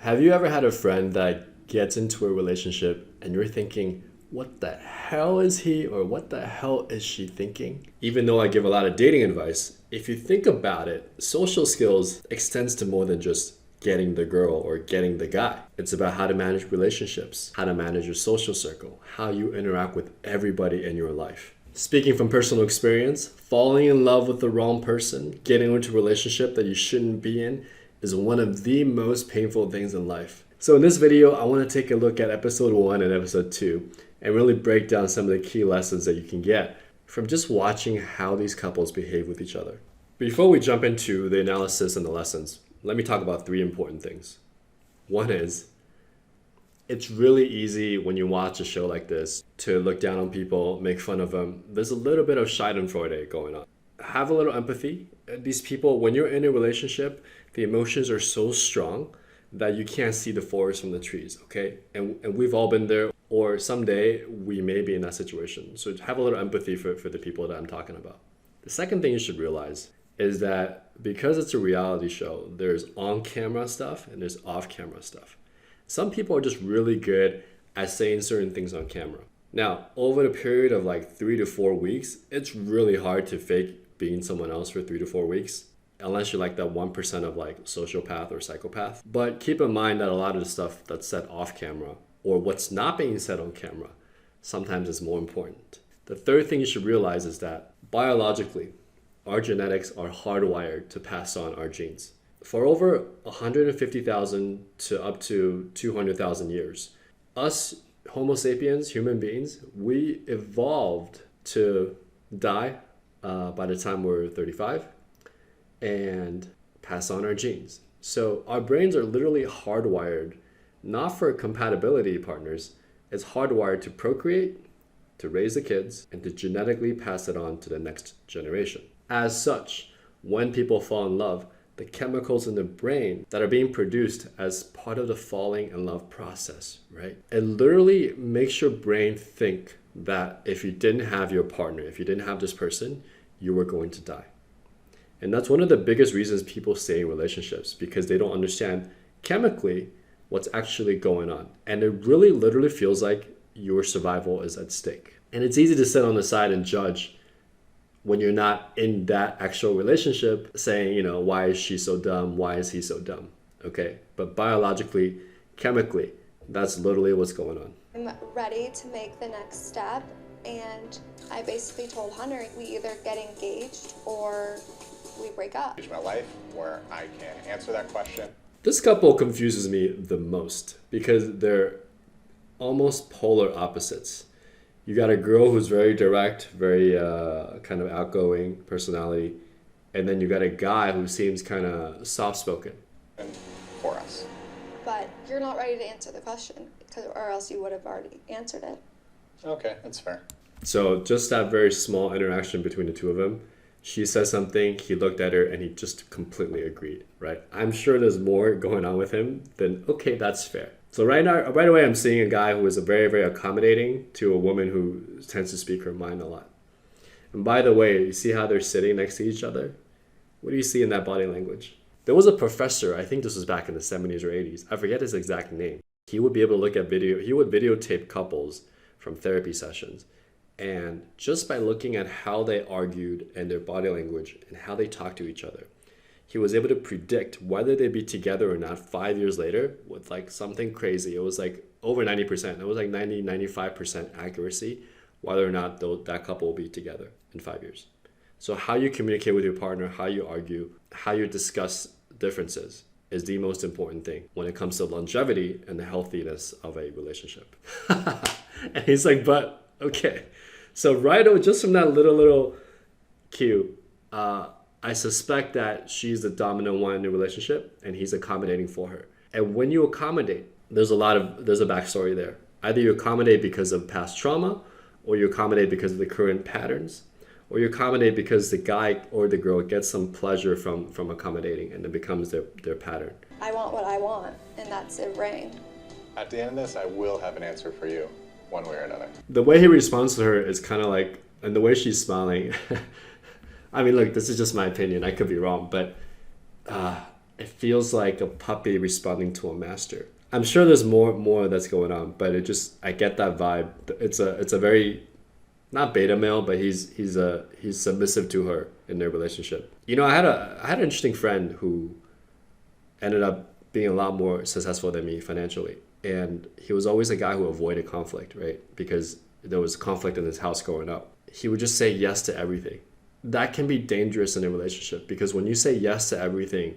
Have you ever had a friend that gets into a relationship and you're thinking, what the hell is he or what the hell is she thinking? Even though I give a lot of dating advice, if you think about it, social skills extends to more than just getting the girl or getting the guy. It's about how to manage relationships, how to manage your social circle, how you interact with everybody in your life. Speaking from personal experience, falling in love with the wrong person, getting into a relationship that you shouldn't be in, is one of the most painful things in life. So in this video, I want to take a look at episode 1 and episode 2 and really break down some of the key lessons that you can get from just watching how these couples behave with each other. Before we jump into the analysis and the lessons, let me talk about 3 important things. One is, it's really easy when you watch a show like this to look down on people, make fun of them. There's a little bit of schadenfreude going on. Have a little empathy. These people, when you're in a relationship, the emotions are so strong that you can't see the forest from the trees, okay? And we've all been there, or someday we may be in that situation. So have a little empathy for the people that I'm talking about. The second thing you should realize is that because it's a reality show, there's on-camera stuff and there's off-camera stuff. Some people are just really good at saying certain things on camera. Now, over the period of like 3 to 4 weeks, it's really hard to fake being someone else for 3 to 4 weeks, unless you're like that 1% of like sociopath or psychopath. But keep in mind that a lot of the stuff that's said off camera or what's not being said on camera sometimes is more important. The third thing you should realize is that biologically, our genetics are hardwired to pass on our genes. For over 150,000 to up to 200,000 years, us Homo sapiens, human beings, we evolved to die by the time we're 35 and pass on our genes. So our brains are literally hardwired, not for compatibility partners, it's hardwired to procreate, to raise the kids, and to genetically pass it on to the next generation. As such, when people fall in love, the chemicals in the brain that are being produced as part of the falling in love process, right? It literally makes your brain think that if you didn't have your partner, if you didn't have this person, you were going to die. And that's one of the biggest reasons people stay in relationships, because they don't understand chemically what's actually going on. And it really literally feels like your survival is at stake. And it's easy to sit on the side and judge when you're not in that actual relationship, saying, why is she so dumb? Why is he so dumb? Okay, but biologically, chemically, that's literally what's going on. I'm ready to make the next step, and I basically told Hunter we either get engaged or we break up. My life where I can answer that question. This couple confuses me the most because they're almost polar opposites. You got a girl who's very direct, very kind of outgoing personality, and then you got a guy who seems kind of soft-spoken. And for us. But you're not ready to answer the question, or else you would have already answered it. Okay, that's fair. So just that very small interaction between the two of them, she said something, he looked at her, and he just completely agreed, right? I'm sure there's more going on with him than, okay, that's fair. So right away, I'm seeing a guy who is very, very accommodating to a woman who tends to speak her mind a lot. And by the way, you see how they're sitting next to each other? What do you see in that body language? There was a professor, I think this was back in the 70s or 80s, I forget his exact name. He would be able to look at he would videotape couples from therapy sessions. And just by looking at how they argued and their body language and how they talk to each other, he was able to predict whether they'd be together or not 5 years later with like something crazy. It was like over 90%. It was like 95% accuracy whether or not that couple will be together in 5 years. So how you communicate with your partner, how you argue, how you discuss differences is the most important thing when it comes to longevity and the healthiness of a relationship. And he's like, but okay. So just from that little cue, I suspect that she's the dominant one in the relationship and he's accommodating for her. And when you accommodate, there's a backstory there. Either you accommodate because of past trauma, or you accommodate because of the current patterns, or you accommodate because the guy or the girl gets some pleasure from accommodating and it becomes their pattern. I want what I want, and that's a ring. At the end of this, I will have an answer for you, one way or another. The way he responds to her is kind of like, and the way she's smiling, I mean, look, this is just my opinion. I could be wrong, but it feels like a puppy responding to a master. I'm sure there's more that's going on, but I get that vibe. It's a very, not beta male, but he's submissive to her in their relationship. You know, I had an interesting friend who ended up being a lot more successful than me financially, and he was always a guy who avoided conflict, right? Because there was conflict in his house growing up. He would just say yes to everything. That can be dangerous in a relationship, because when you say yes to everything,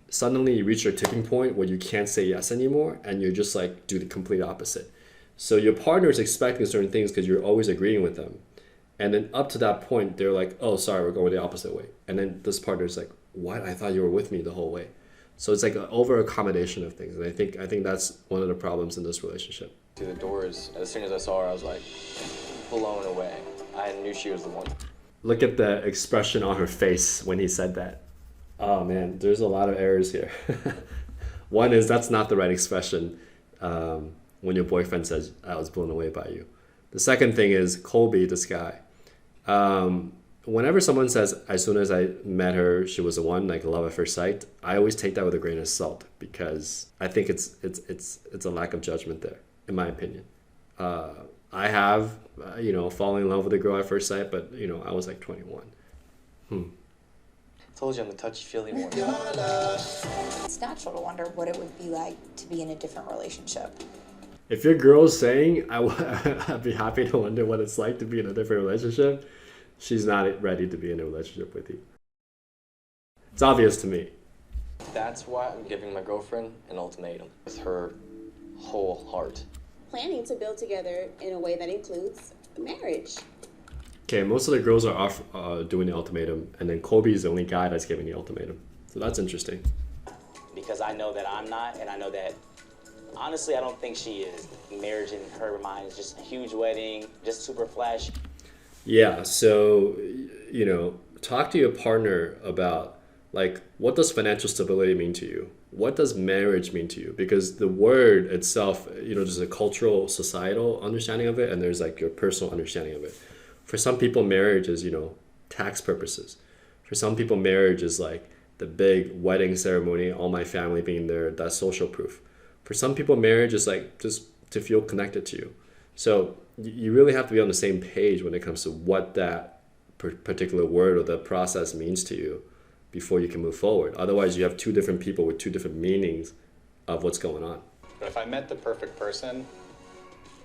suddenly you reach your tipping point where you can't say yes anymore, and you're just like do the complete opposite. So your partner is expecting certain things because you're always agreeing with them. And then up to that point, they're like, oh, sorry, we're going the opposite way. And then this partner's like, what? I thought you were with me the whole way. So it's like an over accommodation of things. And I think that's one of the problems in this relationship. To the doors, as soon as I saw her, I was like blown away. I knew she was the one. Look at the expression on her face when he said that. Oh man, there's a lot of errors here. One is that's not the right expression when your boyfriend says, I was blown away by you. The second thing is Colby, this guy. Whenever someone says, as soon as I met her, she was the one, like love at first sight, I always take that with a grain of salt, because I think it's a lack of judgment there, in my opinion. I have, fallen in love with a girl at first sight, but, I was like 21. Told you I'm the touchy-feely one. It's natural to wonder what it would be like to be in a different relationship. If your girl's saying, I'd be happy to wonder what it's like to be in a different relationship, she's not ready to be in a relationship with you. It's obvious to me. That's why I'm giving my girlfriend an ultimatum with her whole heart. Planning to build together in a way that includes marriage. Okay, most of the girls are off doing the ultimatum, and then Colby is the only guy that's giving the ultimatum. So that's interesting. Because I know that I'm not, and I know that, honestly, I don't think she is. Marriage in her mind is just a huge wedding, just super flash. Yeah, so, talk to your partner about, like, what does financial stability mean to you? What does marriage mean to you? Because the word itself, there's a cultural, societal understanding of it, and there's, like, your personal understanding of it. For some people, marriage is, tax purposes. For some people, marriage is, like, the big wedding ceremony, all my family being there, that's social proof. For some people, marriage is, like, just to feel connected to you. So you really have to be on the same page when it comes to what that particular word or the process means to you before you can move forward. Otherwise, you have two different people with two different meanings of what's going on. But if I met the perfect person,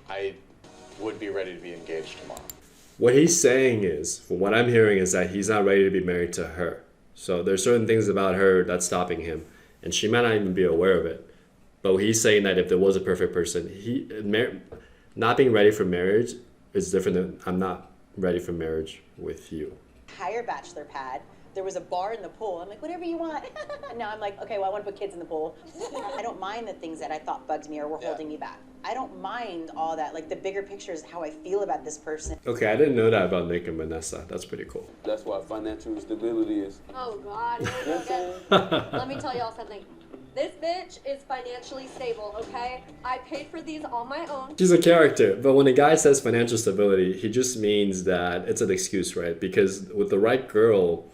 I would be ready to be engaged tomorrow. What he's saying is, from what I'm hearing, is that he's not ready to be married to her. So there's certain things about her that's stopping him, and she might not even be aware of it. But he's saying that if there was a perfect person, not being ready for marriage is different than I'm not ready for marriage with you. Hire bachelor pad. There was a bar in the pool. I'm like, whatever you want. Now I'm like, okay, well, I want to put kids in the pool. I don't mind the things that I thought bugged me or were holding me back. I don't mind all that. Like, the bigger picture is how I feel about this person. Okay, I didn't know that about Nick and Vanessa. That's pretty cool. That's why financial stability is. Oh God, here we go again. Let me tell y'all something. This bitch is financially stable, okay? I paid for these on my own. She's a character, but when a guy says financial stability, he just means that it's an excuse, right? Because with the right girl,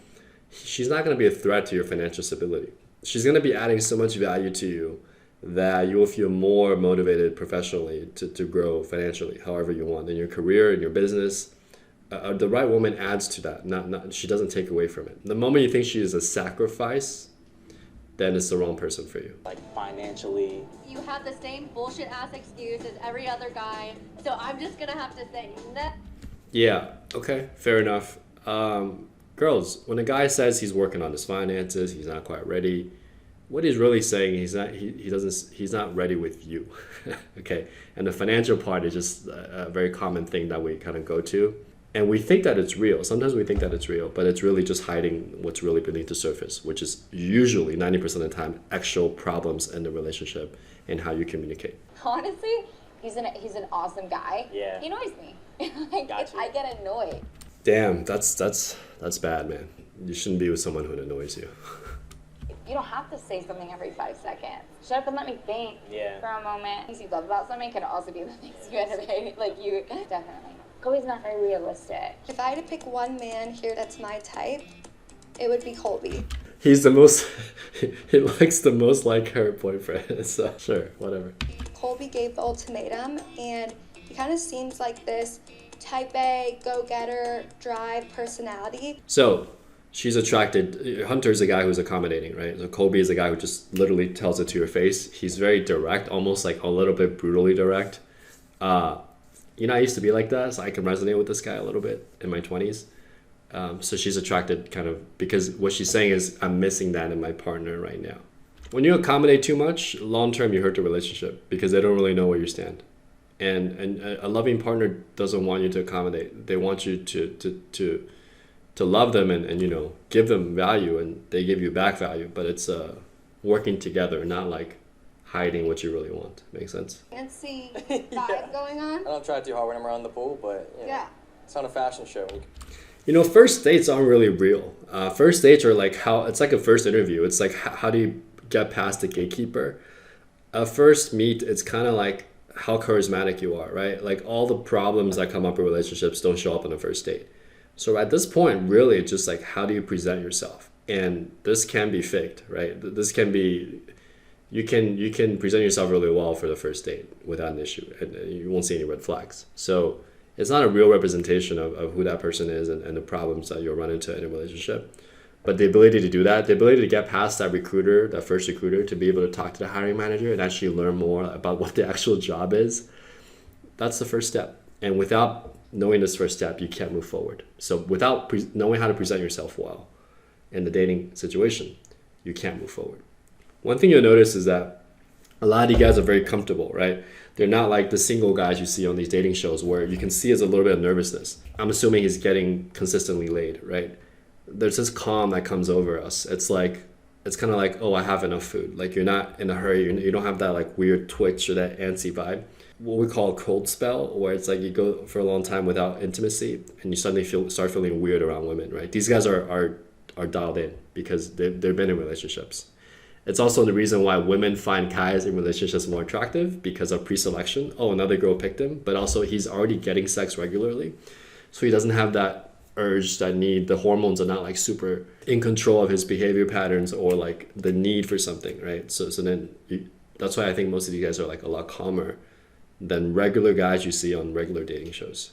she's not going to be a threat to your financial stability. She's going to be adding so much value to you that you will feel more motivated professionally to grow financially, however you want, in your career, in your business. The right woman adds to that. Not she doesn't take away from it. The moment you think she is a sacrifice, then it's the wrong person for you. Like financially. You have the same bullshit ass excuse as every other guy, so I'm just gonna have to say that. Yeah, okay, fair enough. Girls, when a guy says he's working on his finances, he's not quite ready, what he's really saying, he's not ready with you. Okay, and the financial part is just a very common thing that we kind of go to, and we think that it's real. Sometimes we think that it's real, but it's really just hiding what's really beneath the surface, which is usually 90% of the time actual problems in the relationship and how you communicate. Honestly, he's an awesome guy. Yeah. He annoys me. Like, I get annoyed. Damn, that's bad, man. You shouldn't be with someone who annoys you. You don't have to say something every 5 seconds. Shut up and let me think for a moment. Things you love about something can also be the things you end up hating. Like, you definitely. Colby's not very realistic. If I had to pick one man here that's my type, it would be Colby. He's the most, he looks the most like her boyfriend. So sure, whatever. Colby gave the ultimatum, and he kind of seems like this type A, go-getter, drive personality. So she's attracted. Hunter's a guy who's accommodating, right? So Colby is a guy who just literally tells it to your face. He's very direct, almost like a little bit brutally direct. You know, I used to be like that, so I can resonate with this guy a little bit in my 20s. So she's attracted kind of because what she's saying is, I'm missing that in my partner right now. When you accommodate too much, long term you hurt the relationship because they don't really know where you stand. And a loving partner doesn't want you to accommodate. They want you to love them and you know, give them value, and they give you back value. But it's working together, not like hiding what you really want. Make sense? Fancy vibe going on. I don't try too hard when I'm around the pool, but you know, Yeah. it's on a fashion show. You know, first dates aren't really real. First dates are like it's like a first interview. It's like how do you get past the gatekeeper? A first meet, it's kind of like how charismatic you are, right? Like all the problems that come up in relationships don't show up on a first date. So at this point, really, it's just like how do you present yourself? And this can be faked, right? This can be, you can present yourself really well for the first date without an issue, and you won't see any red flags. So it's not a real representation of who that person is and the problems that you'll run into in a relationship. But the ability to do that, the ability to get past that recruiter, that first recruiter, to be able to talk to the hiring manager and actually learn more about what the actual job is, that's the first step. And without knowing this first step, you can't move forward. So without knowing how to present yourself well in the dating situation, you can't move forward. One thing you'll notice is that a lot of you guys are very comfortable, right? They're not like the single guys you see on these dating shows where you can see there's a little bit of nervousness. I'm assuming he's getting consistently laid, right? There's this calm that comes over us. It's kind of like, oh, I have enough food. Like you're not in a hurry. You don't have that like weird twitch or that antsy vibe. What we call a cold spell, where it's like you go for a long time without intimacy and you suddenly start feeling weird around women, right? These guys are dialed in because they've been in relationships. It's also the reason why women find guys in relationships more attractive because of pre-selection. Oh, another girl picked him, but also he's already getting sex regularly. So he doesn't have that urge, that need. The hormones are not like super in control of his behavior patterns or like the need for something, right? So then that's why I think most of you guys are like a lot calmer than regular guys you see on regular dating shows.